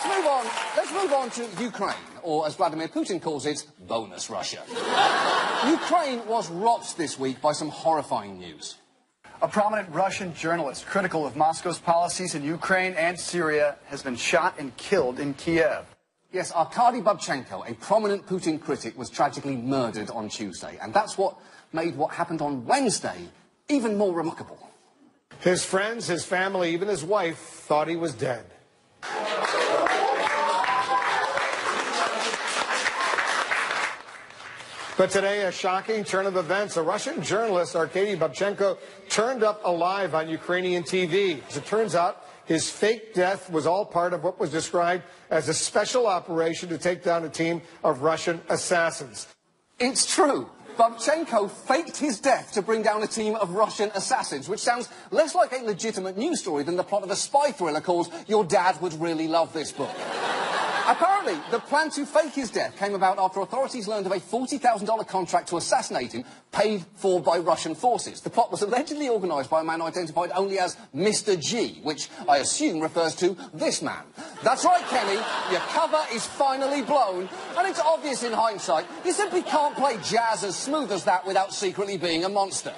Let's move on to Ukraine, or as Vladimir Putin calls it, bonus Russia. Ukraine was rocked this week by some horrifying news. A prominent Russian journalist critical of Moscow's policies in Ukraine and Syria has been shot and killed in Kiev. Yes, Arkady Babchenko, a prominent Putin critic, was tragically murdered on Tuesday. And that's what made what happened on Wednesday even more remarkable. His friends, his family, even his wife thought he was dead. But today, a shocking turn of events. A Russian journalist, Arkady Babchenko, turned up alive on Ukrainian TV. As it turns out, his fake death was all part of what was described as a special operation to take down a team of Russian assassins. It's true. Babchenko faked his death to bring down a team of Russian assassins, which sounds less like a legitimate news story than the plot of a spy thriller called Your Dad Would Really Love This Book. Apparently, the plan to fake his death came about after authorities learned of a $40,000 contract to assassinate him, paid for by Russian forces. The plot was allegedly organised by a man identified only as Mr. G, which I assume refers to this man. That's right, Kenny, your cover is finally blown, and it's obvious in hindsight, you simply can't play jazz as smooth as that without secretly being a monster.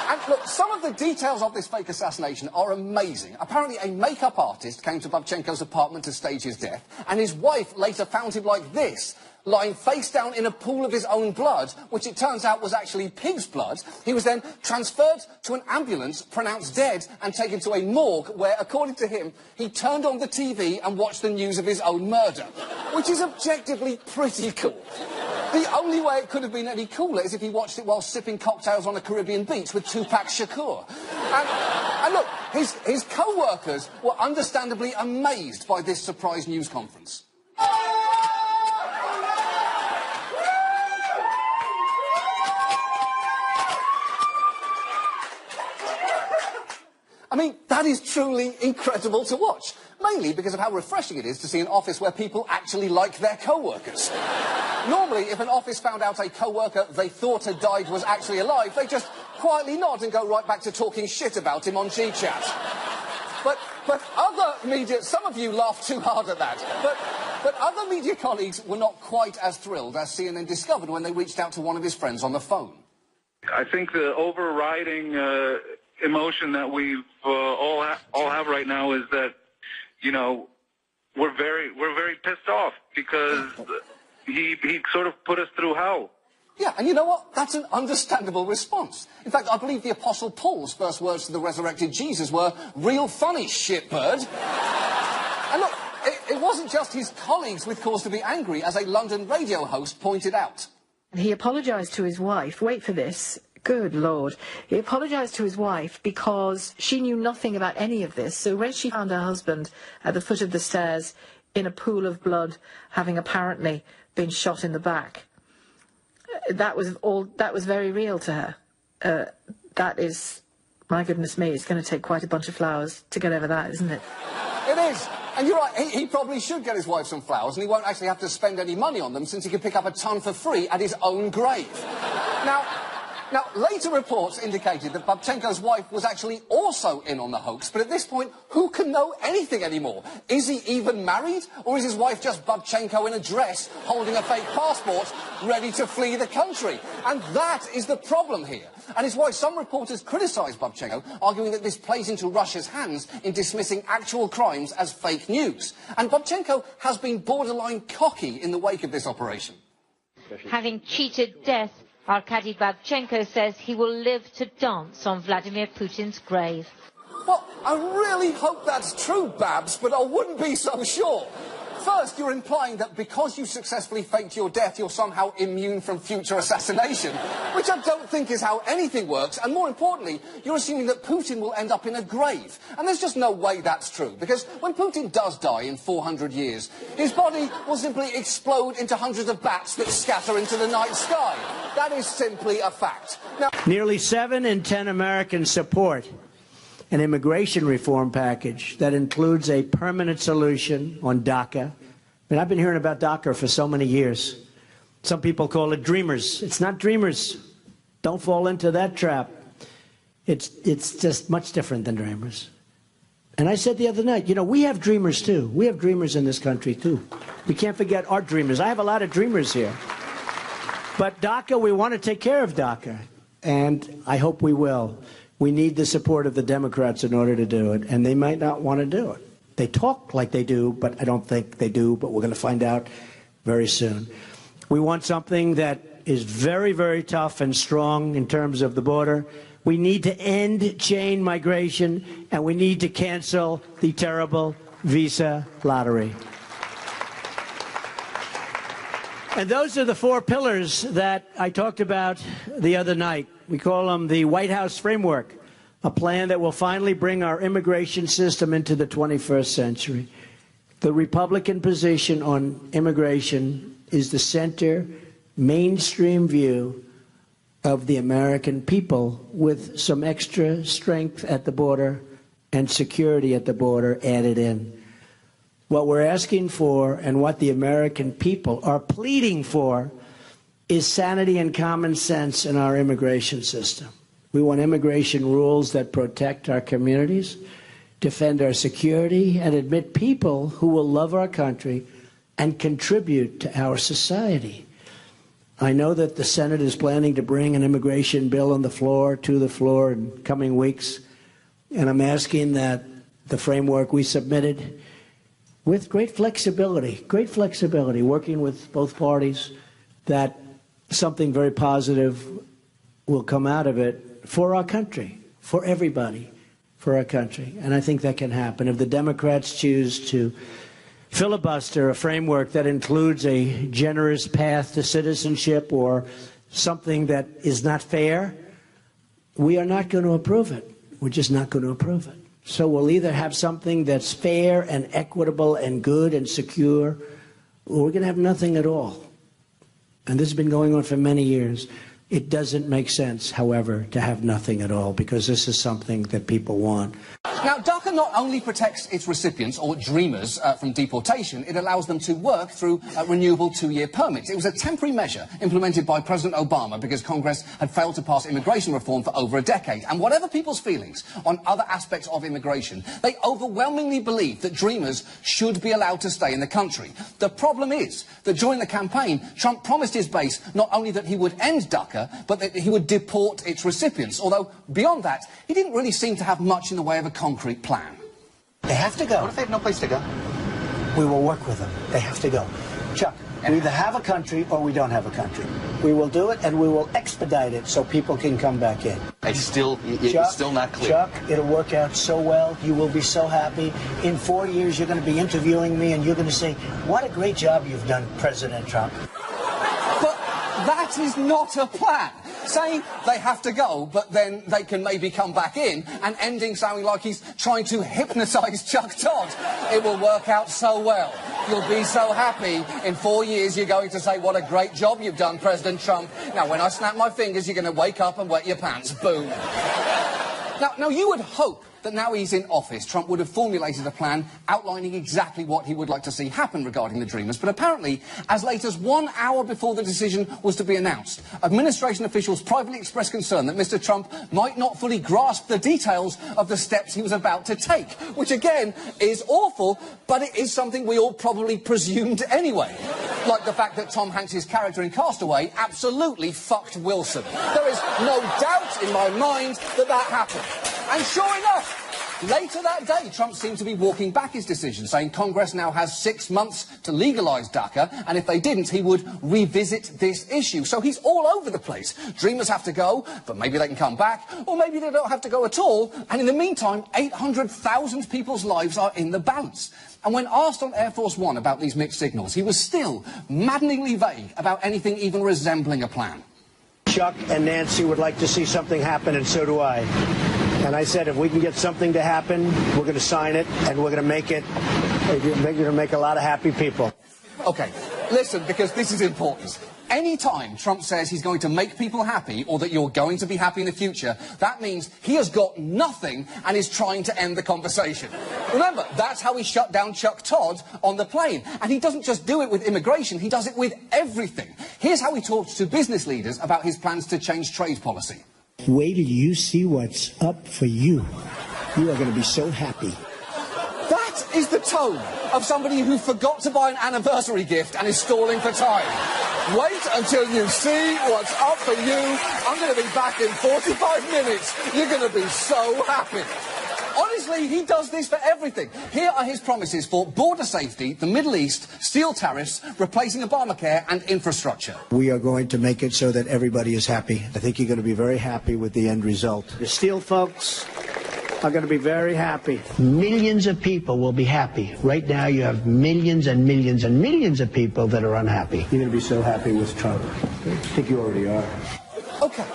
And look, some of the details of this fake assassination are amazing. Apparently, a makeup artist came to Babchenko's apartment to stage his death, and his wife later found him like this, lying face down in a pool of his own blood, which it turns out was actually pig's blood. He was then transferred to an ambulance, pronounced dead, and taken to a morgue where, according to him, he turned on the TV and watched the news of his own murder, which is objectively pretty cool. The only way it could have been any cooler is if he watched it while sipping cocktails on a Caribbean beach with Tupac Shakur. And look, his co-workers were understandably amazed by this surprise news conference. I mean, that is truly incredible to watch, mainly because of how refreshing it is to see an office where people actually like their co-workers. Normally, if an office found out a co-worker they thought had died was actually alive, they just quietly nod and go right back to talking shit about him on G-Chat. But other media, some of you laughed too hard at that, but other media colleagues were not quite as thrilled as CNN discovered when they reached out to one of his friends on the phone. I think the overriding emotion that we all have right now is that, you know, we're very pissed off because he sort of put us through hell. Yeah, and you know what? That's an understandable response. In fact, I believe the Apostle Paul's first words to the resurrected Jesus were, "Real funny, shitbird." And look, it wasn't just his colleagues with cause to be angry, as a London radio host pointed out. He apologised to his wife. Wait for this. Good Lord. He apologised to his wife because she knew nothing about any of this. So when she found her husband at the foot of the stairs in a pool of blood, having apparently been shot in the back, that was very real to her. That is, my goodness me, it's going to take quite a bunch of flowers to get over that, isn't it? It is. And you're right, he probably should get his wife some flowers, and he won't actually have to spend any money on them since he can pick up a ton for free at his own grave. Now, later reports indicated that Babchenko's wife was actually also in on the hoax, but at this point, who can know anything anymore? Is he even married? Or is his wife just Babchenko in a dress, holding a fake passport, ready to flee the country? And that is the problem here. And it's why some reporters criticise Babchenko, arguing that this plays into Russia's hands in dismissing actual crimes as fake news. And Babchenko has been borderline cocky in the wake of this operation. Having cheated death, Arkady Babchenko says he will live to dance on Vladimir Putin's grave. Well, I really hope that's true, Babs, but I wouldn't be so sure. First, you're implying that because you successfully faked your death, you're somehow immune from future assassination, which I don't think is how anything works. And more importantly, you're assuming that Putin will end up in a grave. And there's just no way that's true, because when Putin does die in 400 years, his body will simply explode into hundreds of bats that scatter into the night sky. That is simply a fact. Now, nearly 7 in 10 Americans support an immigration reform package that includes a permanent solution on DACA. And I've been hearing about DACA for so many years. Some people call it dreamers. It's not dreamers. Don't fall into that trap. It's just much different than dreamers. And I said the other night, you know, we have dreamers too. We have dreamers in this country too. We can't forget our dreamers. I have a lot of dreamers here. But DACA, we want to take care of DACA. And I hope we will. We need the support of the Democrats in order to do it. And they might not want to do it. They talk like they do, but I don't think they do. But we're going to find out very soon. We want something that is very, very tough and strong in terms of the border. We need to end chain migration, and we need to cancel the terrible visa lottery. And those are the four pillars that I talked about the other night. We call them the White House framework, a plan that will finally bring our immigration system into the 21st century. The Republican position on immigration is the center, mainstream view of the American people, with some extra strength at the border and security at the border added in. What we're asking for and what the American people are pleading for is sanity and common sense in our immigration system. We want immigration rules that protect our communities, defend our security, and admit people who will love our country and contribute to our society. I know that the Senate is planning to bring an immigration bill to the floor in coming weeks, and I'm asking that the framework we submitted, with great flexibility, working with both parties, that something very positive will come out of it for our country, for everybody, for our country. And I think that can happen. If the Democrats choose to filibuster a framework that includes a generous path to citizenship or something that is not fair, we are not going to approve it. We're just not going to approve it. So we'll either have something that's fair and equitable and good and secure, or we're going to have nothing at all. And this has been going on for many years. It doesn't make sense, however, to have nothing at all, because this is something that people want. Now, DACA not only protects its recipients, or dreamers, from deportation, it allows them to work through renewable two-year permits. It was a temporary measure implemented by President Obama because Congress had failed to pass immigration reform for over a decade. And whatever people's feelings on other aspects of immigration, they overwhelmingly believe that dreamers should be allowed to stay in the country. The problem is that during the campaign, Trump promised his base not only that he would end DACA, but that he would deport its recipients. Although, beyond that, he didn't really seem to have much in the way of a concrete plan. They have to go. What if they have no place to go? We will work with them. They have to go. Chuck, we either have a country or we don't have a country. We will do it, and we will expedite it so people can come back in. It's still not clear. Chuck, it'll work out so well. You will be so happy. In 4 years, you're going to be interviewing me, and you're going to say, what a great job you've done, President Trump. But that is not a plan. Saying they have to go, but then they can maybe come back in, and ending sounding like he's trying to hypnotise Chuck Todd. It will work out so well. You'll be so happy. In 4 years, you're going to say, what a great job you've done, President Trump. Now, when I snap my fingers, you're going to wake up and wet your pants. Boom. Now, you would hope that now he's in office, Trump would have formulated a plan outlining exactly what he would like to see happen regarding the Dreamers. But apparently, as late as 1 hour before the decision was to be announced, administration officials privately expressed concern that Mr. Trump might not fully grasp the details of the steps he was about to take, which again is awful, but it is something we all probably presumed anyway. Like the fact that Tom Hanks' character in Castaway absolutely fucked Wilson. There is no doubt in my mind that that happened. And sure enough, later that day, Trump seemed to be walking back his decision, saying Congress now has 6 months to legalise DACA, and if they didn't, he would revisit this issue. So he's all over the place. Dreamers have to go, but maybe they can come back, or maybe they don't have to go at all. And in the meantime, 800,000 people's lives are in the balance. And when asked on Air Force One about these mixed signals, he was still maddeningly vague about anything even resembling a plan. Chuck and Nancy would like to see something happen, and so do I. And I said, if we can get something to happen, we're going to sign it, and we're going to make it. We're going to make a lot of happy people. OK, listen, because this is important. Any time Trump says he's going to make people happy, or that you're going to be happy in the future, that means he has got nothing and is trying to end the conversation. Remember, that's how he shut down Chuck Todd on the plane. And he doesn't just do it with immigration, he does it with everything. Here's how he talks to business leaders about his plans to change trade policy. Wait till you see what's up for you. You are going to be so happy. That is the tone of somebody who forgot to buy an anniversary gift and is stalling for time. Wait until you see what's up for you. I'm going to be back in 45 minutes. You're going to be so happy. Honestly, he does this for everything. Here are his promises for border safety, the Middle East, steel tariffs, replacing Obamacare and infrastructure. We are going to make it so that everybody is happy. I think you're going to be very happy with the end result. The steel folks are going to be very happy. Millions of people will be happy. Right now you have millions and millions and millions of people that are unhappy. You're going to be so happy with Trump. I think you already are. Okay.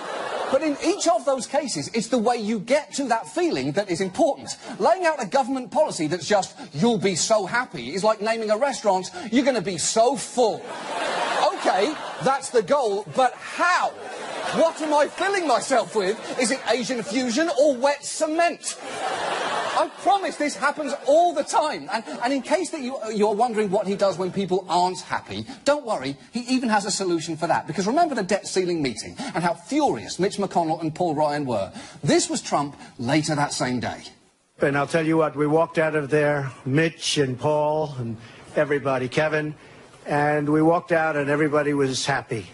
But in each of those cases, it's the way you get to that feeling that is important. Laying out a government policy that's just, you'll be so happy, is like naming a restaurant, you're going to be so full. Okay, that's the goal, but how? What am I filling myself with? Is it Asian fusion or wet cement? I promise this happens all the time. And in case that you're wondering what he does when people aren't happy, don't worry, he even has a solution for that. Because remember the debt ceiling meeting and how furious Mitch McConnell and Paul Ryan were. This was Trump later that same day. And I'll tell you what, we walked out of there, Mitch and Paul and everybody, Kevin, and we walked out and everybody was happy.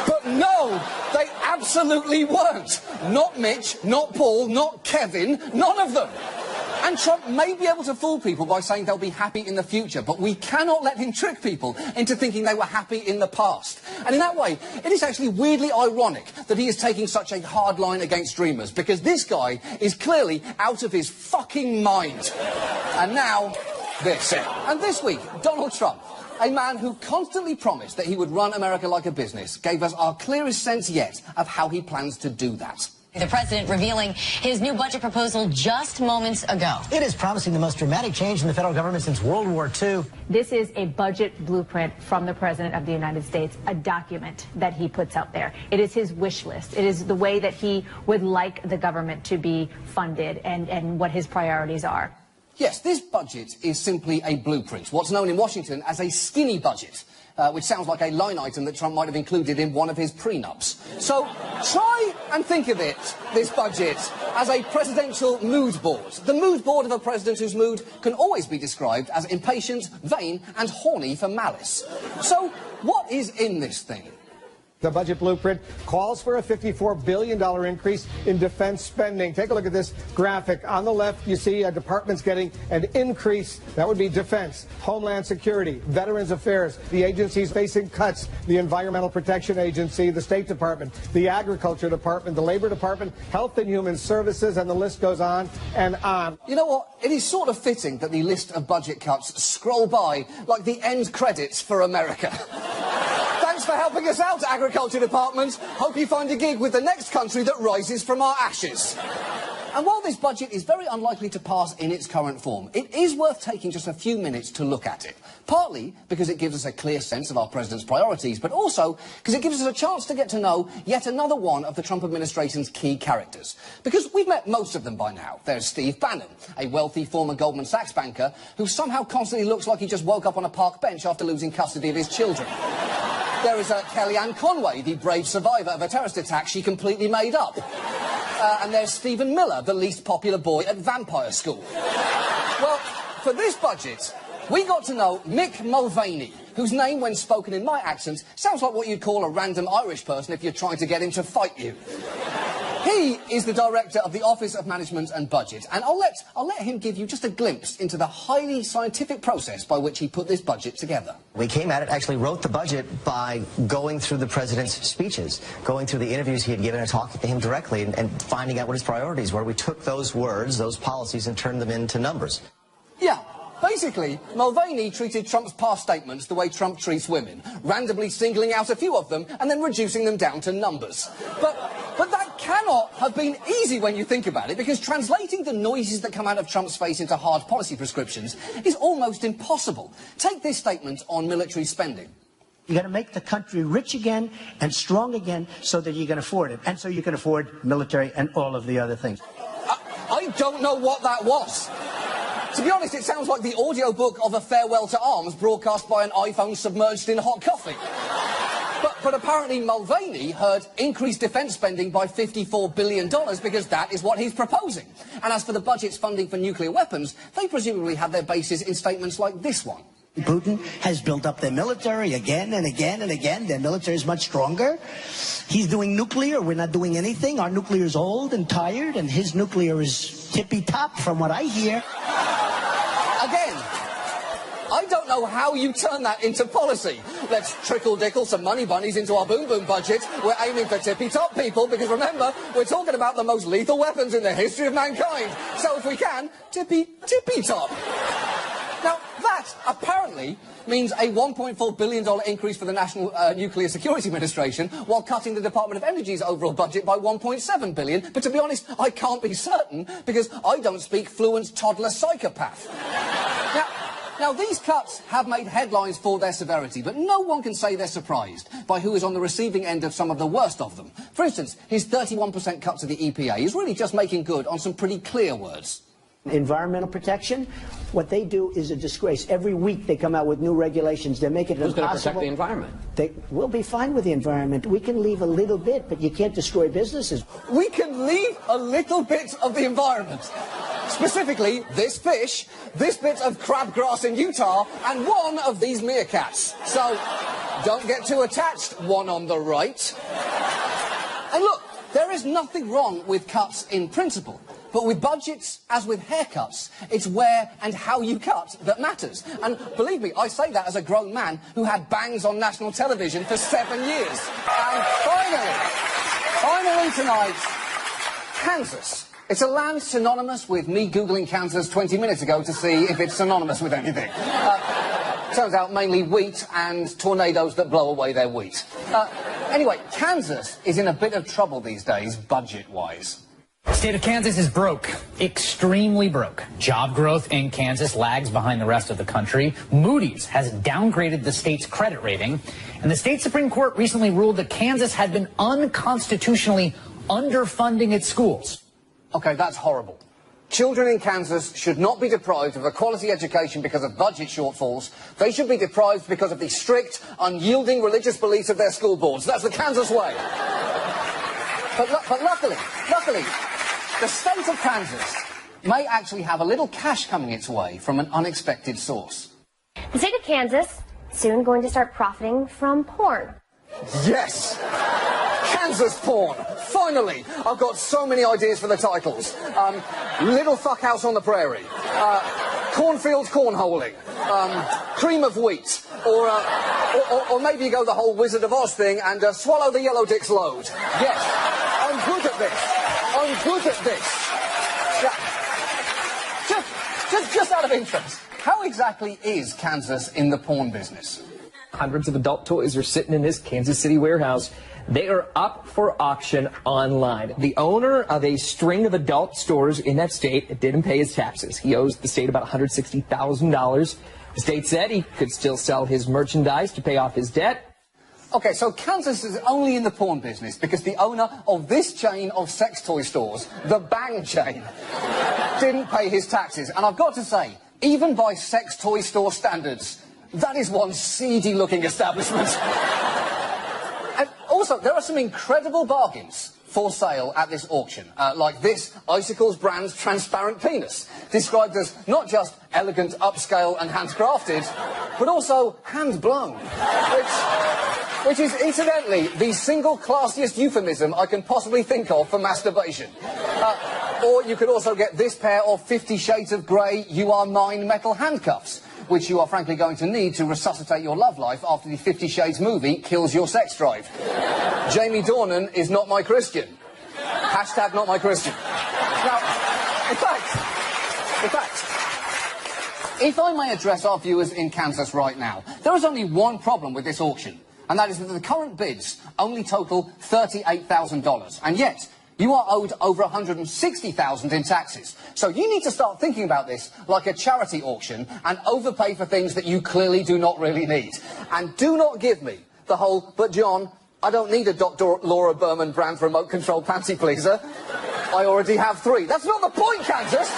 But no, they absolutely weren't. Not Mitch, not Paul, not Kevin, none of them. And Trump may be able to fool people by saying they'll be happy in the future, but we cannot let him trick people into thinking they were happy in the past. And in that way, it is actually weirdly ironic that he is taking such a hard line against dreamers, because this guy is clearly out of his fucking mind. And now, this. And this week, Donald Trump, a man who constantly promised that he would run America like a business, gave us our clearest sense yet of how he plans to do that. The president revealing his new budget proposal just moments ago. It is promising the most dramatic change in the federal government since World War II. This is a budget blueprint from the President of the United States, a document that he puts out there. It is his wish list. It is the way that he would like the government to be funded and what his priorities are. Yes, this budget is simply a blueprint, what's known in Washington as a skinny budget. Which sounds like a line item that Trump might have included in one of his prenups. So try and think of it, this budget, as a presidential mood board. The mood board of a president whose mood can always be described as impatient, vain, and horny for malice. So what is in this thing? The budget blueprint calls for a $54 billion increase in defense spending. Take a look at this graphic. On the left, you see departments getting an increase. That would be defense, Homeland Security, Veterans Affairs, the agencies facing cuts, the Environmental Protection Agency, the State Department, the Agriculture Department, the Labor Department, Health and Human Services, and the list goes on and on. You know what? It is sort of fitting that the list of budget cuts scroll by like the end credits for America. Thanks for helping us out, Agriculture Department. Hope you find a gig with the next country that rises from our ashes. And while this budget is very unlikely to pass in its current form, it is worth taking just a few minutes to look at it. Partly because it gives us a clear sense of our president's priorities, but also because it gives us a chance to get to know yet another one of the Trump administration's key characters. Because we've met most of them by now. There's Steve Bannon, a wealthy former Goldman Sachs banker who somehow constantly looks like he just woke up on a park bench after losing custody of his children. There is Kellyanne Conway, the brave survivor of a terrorist attack she completely made up. And there's Stephen Miller, the least popular boy at vampire school. Well, for this budget, we got to know Mick Mulvaney, whose name, when spoken in my accent, sounds like what you'd call a random Irish person if you're trying to get him to fight you. He is the director of the Office of Management and Budget, and I'll let him give you just a glimpse into the highly scientific process by which he put this budget together. We came at it, actually wrote the budget by going through the president's speeches, going through the interviews he had given and talking to him directly and finding out what his priorities were. We took those words, those policies, and turned them into numbers. Yeah. Basically, Mulvaney treated Trump's past statements the way Trump treats women, randomly singling out a few of them and then reducing them down to numbers. But that cannot have been easy when you think about it, because translating the noises that come out of Trump's face into hard policy prescriptions is almost impossible. Take this statement on military spending. You're going to make the country rich again and strong again so that you can afford it. And so you can afford military and all of the other things. I don't know what that was. To be honest, it sounds like the audiobook of A Farewell to Arms broadcast by an iPhone submerged in hot coffee. But apparently Mulvaney heard increased defence spending by $54 billion because that is what he's proposing. And as for the budget's funding for nuclear weapons, they presumably have their basis in statements like this one. Putin has built up their military again and again and again. Their military is much stronger. He's doing nuclear. We're not doing anything. Our nuclear is old and tired, and his nuclear is tippy-top from what I hear. Again, I don't know how you turn that into policy. Let's trickle-dickle some money bunnies into our boom-boom budget. We're aiming for tippy-top people, because remember, we're talking about the most lethal weapons in the history of mankind. So if we can, tippy-top. Now, that apparently means a $1.4 billion increase for the National Nuclear Security Administration, while cutting the Department of Energy's overall budget by $1.7 billion. But to be honest, I can't be certain, because I don't speak fluent toddler psychopath. Now, these cuts have made headlines for their severity, but no one can say they're surprised by who is on the receiving end of some of the worst of them. For instance, his 31% cut to the EPA is really just making good on some pretty clear words. Environmental protection, what they do is a disgrace. Every week they come out with new regulations. They make it impossible. Who's going to protect the environment? We'll be fine with the environment. We can leave a little bit, but you can't destroy businesses. We can leave a little bit of the environment. Specifically, this fish, this bit of crabgrass in Utah, and one of these meerkats. So, don't get too attached, one on the right. And look, there is nothing wrong with cuts in principle. But with budgets, as with haircuts, it's where and how you cut that matters. And believe me, I say that as a grown man who had bangs on national television for 7 years. And finally tonight, Kansas. It's a land synonymous with me Googling Kansas 20 minutes ago to see if it's synonymous with anything. Turns out mainly wheat and tornadoes that blow away their wheat. Anyway, Kansas is in a bit of trouble these days, budget-wise. The state of Kansas is broke, extremely broke. Job growth in Kansas lags behind the rest of the country. Moody's has downgraded the state's credit rating. And the state Supreme Court recently ruled that Kansas had been unconstitutionally underfunding its schools. Okay, that's horrible. Children in Kansas should not be deprived of a quality education because of budget shortfalls. They should be deprived because of the strict, unyielding religious beliefs of their school boards. That's the Kansas way. But luckily, the state of Kansas may actually have a little cash coming its way from an unexpected source. The state of Kansas soon going to start profiting from porn. Yes! Kansas porn! Finally! I've got so many ideas for the titles. Little Fuckhouse on the Prairie. Cornfield cornholing. Cream of wheat. Or maybe you go the whole Wizard of Oz thing and swallow the yellow dick's load. Yes. I'm good at this. I'm good at this. Yeah. Just out of interest, how exactly is Kansas in the porn business? Hundreds of adult toys are sitting in this Kansas City warehouse. They are up for auction online. The owner of a string of adult stores in that state didn't pay his taxes. He owes the state about $160,000. The state said he could still sell his merchandise to pay off his debt. Okay, so Kansas is only in the porn business because the owner of this chain of sex toy stores, the Bang chain, didn't pay his taxes. And I've got to say, even by sex toy store standards, that is one seedy-looking establishment. And also, there are some incredible bargains for sale at this auction, like this Icicles brand's transparent penis, described as not just elegant, upscale and handcrafted, but also hand-blown, which is, incidentally, the single classiest euphemism I can possibly think of for masturbation. Or you could also get this pair of 50 Shades of Grey You Are Mine metal handcuffs, which you are frankly going to need to resuscitate your love life after the 50 Shades movie kills your sex drive. Jamie Dornan is not my Christian. Hashtag not my Christian. Now, in fact, if I may address our viewers in Kansas right now, there is only one problem with this auction, and that is that the current bids only total $38,000, and yet you are owed over $160,000 in taxes. So you need to start thinking about this like a charity auction and overpay for things that you clearly do not really need. And do not give me the whole, but John, I don't need a Dr. Laura Berman brand remote control panty pleaser. I already have 3. That's not the point, Kansas!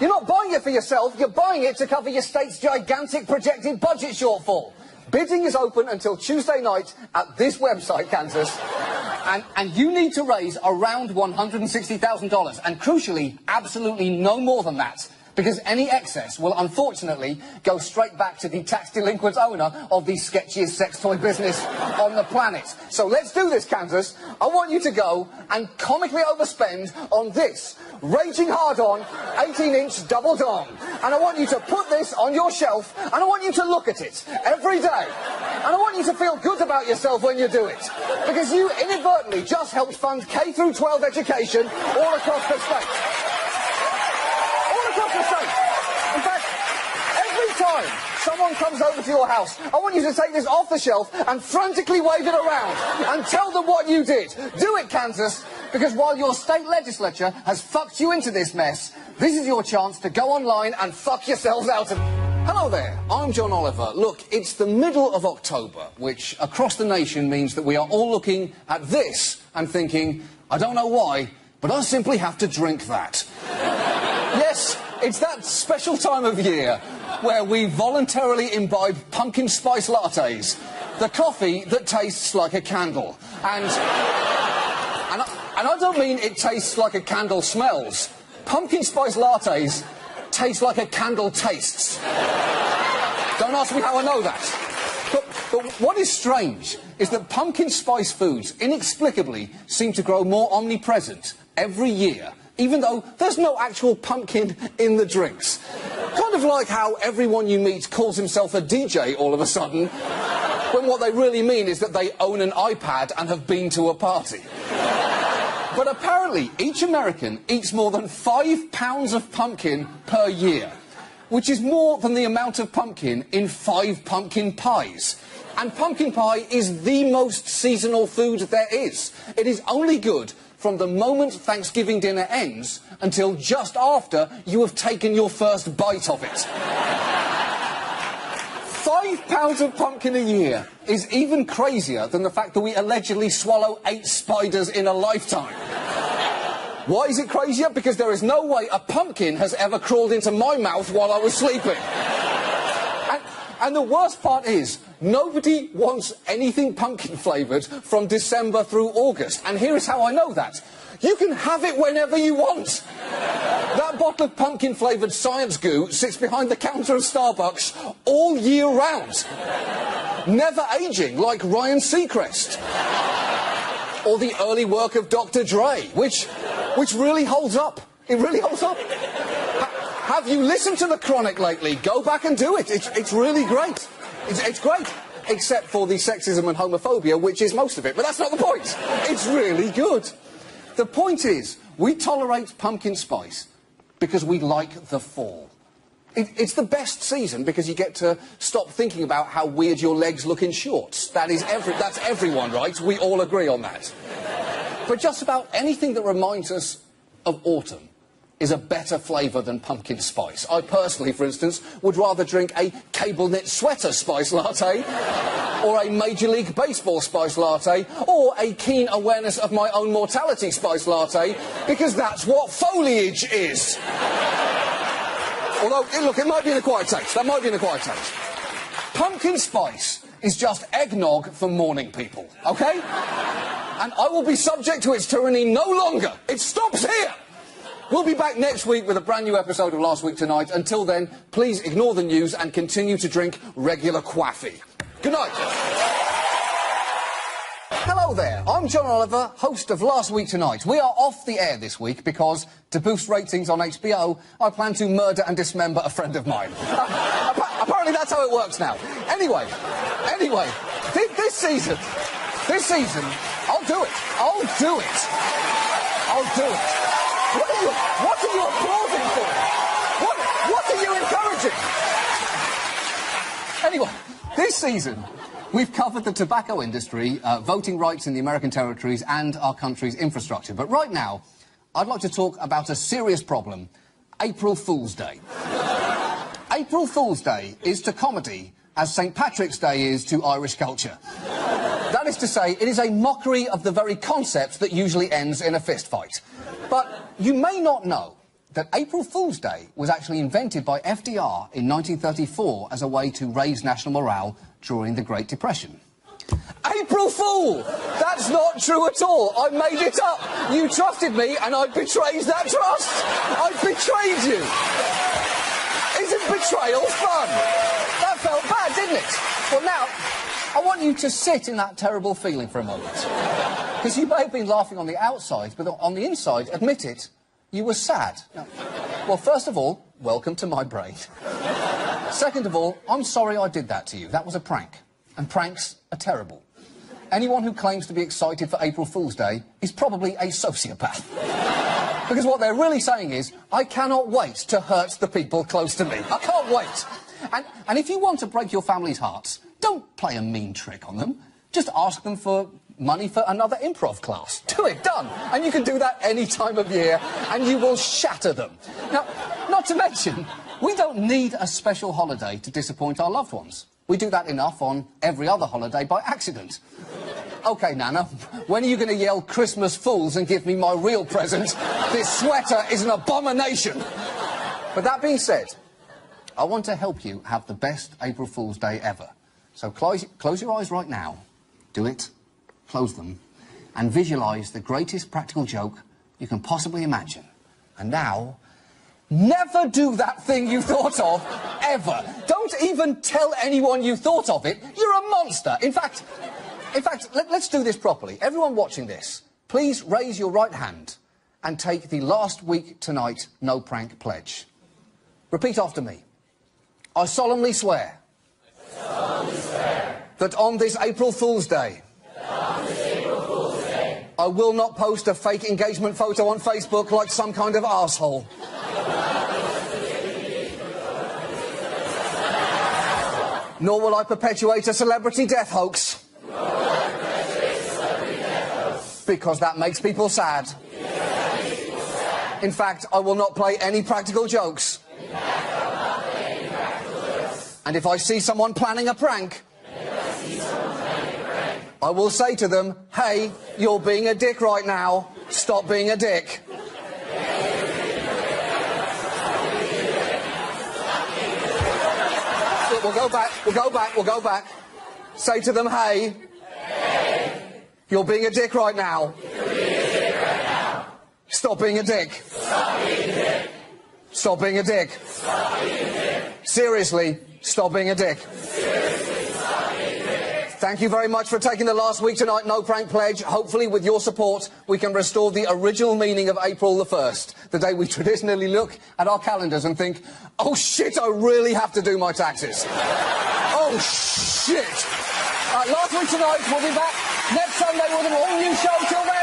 You're not buying it for yourself, you're buying it to cover your state's gigantic projected budget shortfall. Bidding is open until Tuesday night at this website, Kansas. And you need to raise around $160,000. And crucially, absolutely no more than that. Because any excess will unfortunately go straight back to the tax-delinquent owner of the sketchiest sex toy business on the planet. So let's do this, Kansas. I want you to go and comically overspend on this raging hard-on 18-inch double dong. And I want you to put this on your shelf, and I want you to look at it every day. And I want you to feel good about yourself when you do it. Because you inadvertently just helped fund K-12 education all across the state. In fact, every time someone comes over to your house, I want you to take this off the shelf and frantically wave it around and tell them what you did. Do it, Kansas, because while your state legislature has fucked you into this mess, this is your chance to go online and fuck yourselves out of... Hello there, I'm John Oliver. Look, it's the middle of October, which across the nation means that we are all looking at this and thinking, I don't know why, but I simply have to drink that. Yes, it's that special time of year where we voluntarily imbibe pumpkin spice lattes, the coffee that tastes like a candle. And I don't mean it tastes like a candle smells. Pumpkin spice lattes taste like a candle tastes. Don't ask me how I know that. But what is strange is that pumpkin spice foods inexplicably seem to grow more omnipresent every year, even though there's no actual pumpkin in the drinks. Kind of like how everyone you meet calls himself a DJ all of a sudden, when what they really mean is that they own an iPad and have been to a party. But apparently, each American eats more than 5 pounds of pumpkin per year, which is more than the amount of pumpkin in 5 pumpkin pies. And pumpkin pie is the most seasonal food there is. It is only good from the moment Thanksgiving dinner ends until just after you have taken your first bite of it. 5 pounds of pumpkin a year is even crazier than the fact that we allegedly swallow 8 spiders in a lifetime. Why is it crazier? Because there is no way a pumpkin has ever crawled into my mouth while I was sleeping. And the worst part is, nobody wants anything pumpkin-flavoured from December through August. And here is how I know that. You can have it whenever you want. That bottle of pumpkin-flavoured science goo sits behind the counter of Starbucks all year round. Never aging, like Ryan Seacrest. Or the early work of Dr. Dre, which really holds up. It really holds up. Have you listened to The Chronic lately? Go back and do it. It's really great. It's great. Except for the sexism and homophobia, which is most of it. But that's not the point. It's really good. The point is, we tolerate pumpkin spice because we like the fall. It's the best season because you get to stop thinking about how weird your legs look in shorts. That's everyone, right? We all agree on that. But just about anything that reminds us of autumn is a better flavour than pumpkin spice. I personally, for instance, would rather drink a cable knit sweater spice latte, or a Major League Baseball spice latte, or a keen awareness of my own mortality spice latte, because that's what foliage is. Although, look, it might be an acquired taste. That might be an acquired taste. Pumpkin spice is just eggnog for morning people, OK? And I will be subject to its tyranny no longer. It stops here. We'll be back next week with a brand new episode of Last Week Tonight. Until then, please ignore the news and continue to drink regular coffee. Good night. Hello there, I'm John Oliver, host of Last Week Tonight. We are off the air this week because, to boost ratings on HBO, I plan to murder and dismember a friend of mine. Apparently that's how it works now. Anyway, this season, I'll do it. What are you applauding for? What are you encouraging? Anyway, this season, we've covered the tobacco industry, voting rights in the American territories, and our country's infrastructure. But right now, I'd like to talk about a serious problem, April Fool's Day. April Fool's Day is to comedy as St. Patrick's Day is to Irish culture. That is to say, it is a mockery of the very concept that usually ends in a fistfight. But you may not know that April Fool's Day was actually invented by FDR in 1934 as a way to raise national morale during the Great Depression. April Fool! That's not true at all. I made it up. You trusted me and I betrayed that trust. I betrayed you. Isn't betrayal fun? That felt bad, didn't it? Well, now, I want you to sit in that terrible feeling for a moment. Because you may have been laughing on the outside, but on the inside, admit it, you were sad. Now, well, first of all, welcome to my brain. Second of all, I'm sorry I did that to you. That was a prank. And pranks are terrible. Anyone who claims to be excited for April Fool's Day is probably a sociopath. Because what they're really saying is, I cannot wait to hurt the people close to me. I can't wait. And if you want to break your family's hearts, don't play a mean trick on them. Just ask them for money for another improv class. Do it, done. And you can do that any time of year, and you will shatter them. Now, not to mention, we don't need a special holiday to disappoint our loved ones. We do that enough on every other holiday by accident. OK, Nana, when are you going to yell Christmas fools and give me my real present? This sweater is an abomination. But that being said, I want to help you have the best April Fool's Day ever. So close your eyes right now. Do it. Close them. And visualise the greatest practical joke you can possibly imagine. And now, never do that thing you thought of, ever. Don't even tell anyone you thought of it. You're a monster. In fact, let's do this properly. Everyone watching this, please raise your right hand and take the last week tonight no prank pledge. Repeat after me. I solemnly swear that on this April Fool's Day, I will not post a fake engagement photo on Facebook like some kind of arsehole. Nor will I perpetuate a celebrity death hoax. Because that makes people sad. In fact, I will not play any practical jokes. And if I see someone planning a prank, I will say to them, hey, you're being a dick right now. Stop being a dick. We'll go back. Say to them, hey, you're being a dick right now. Stop being a dick. Stop being a dick. Seriously, stop being a dick. Thank you very much for taking the last week tonight no prank pledge. Hopefully, with your support, we can restore the original meaning of April the 1st, the day we traditionally look at our calendars and think, oh shit, I really have to do my taxes. Oh shit. Last week tonight, we'll be back next Sunday with an all-new show. Till then.